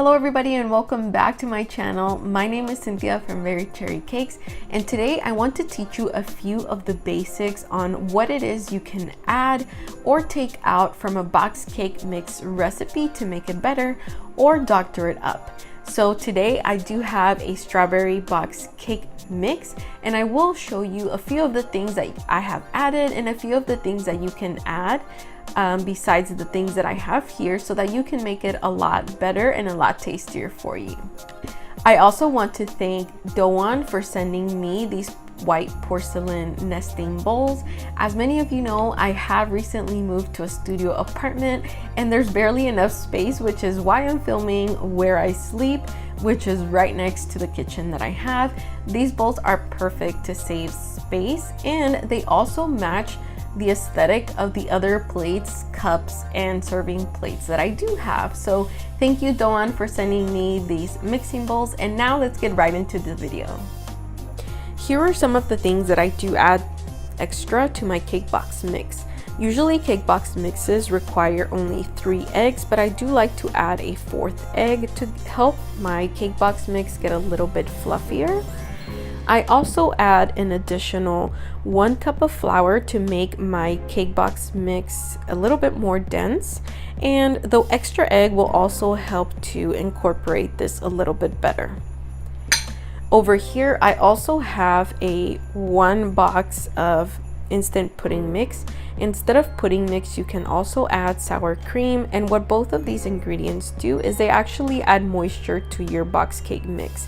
Hello everybody and welcome back to my channel. My name is Cynthia from Very Cherry Cakes, and today I want to teach you a few of the basics on what it is you can add or take out from a box cake mix recipe to make it better or doctor it up. So today I do have a strawberry box cake mix, and I will show you a few of the things that I have added and a few of the things that you can add besides the things that I have here, so that you can make it a lot better and a lot tastier for you. I also want to thank DOWAN for sending me these white porcelain nesting bowls. As many of you know, I have recently moved to a studio apartment and there's barely enough space, which is why I'm filming where I sleep, which is right next to the kitchen that I have. These bowls are perfect to save space, and they also match the aesthetic of the other plates, cups, and serving plates that I do have. So thank you, DOWAN, for sending me these mixing bowls. And now let's get right into the video. Here are some of the things that I do add extra to my cake box mix. Usually cake box mixes require only 3 eggs, but I do like to add a 4th egg to help my cake box mix get a little bit fluffier. I also add an additional 1 cup of flour to make my cake box mix a little bit more dense, and the extra egg will also help to incorporate this a little bit better. Over here I also have a 1 box of instant pudding mix. Instead of pudding mix, you can also add sour cream, and what both of these ingredients do is they actually add moisture to your box cake mix.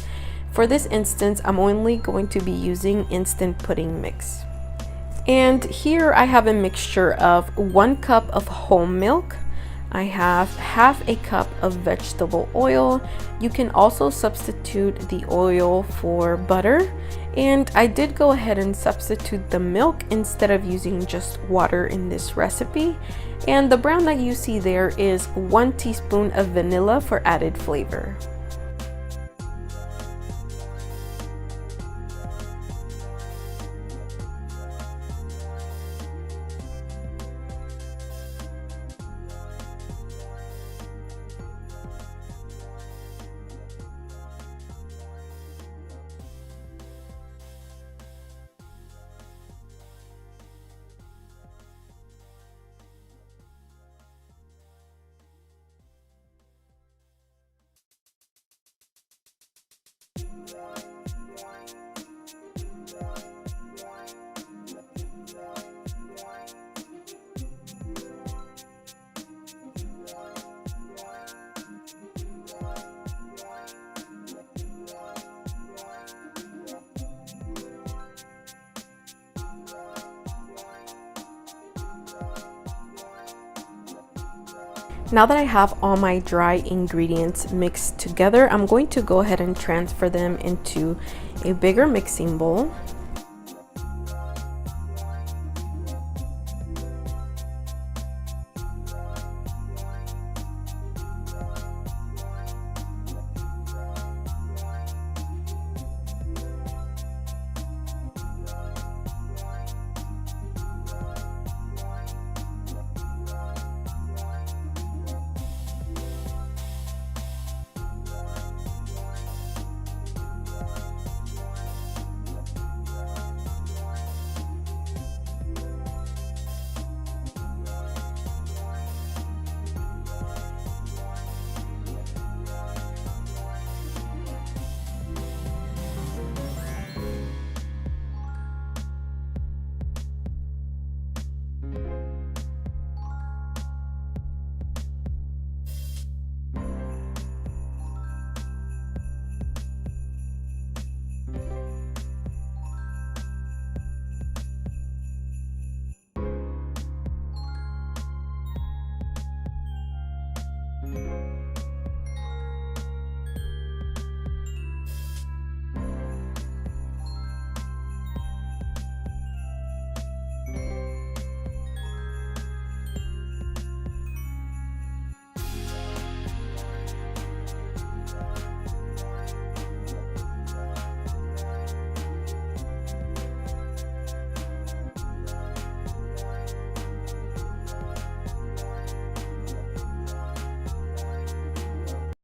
For this instance, I'm only going to be using instant pudding mix. And here I have a mixture of 1 cup of whole milk. I have ½ a cup of vegetable oil. You can also substitute the oil for butter. And I did go ahead and substitute the milk instead of using just water in this recipe. And the brown that you see there is 1 teaspoon of vanilla for added flavor. Now that I have all my dry ingredients mixed together, I'm going to go ahead and transfer them into a bigger mixing bowl.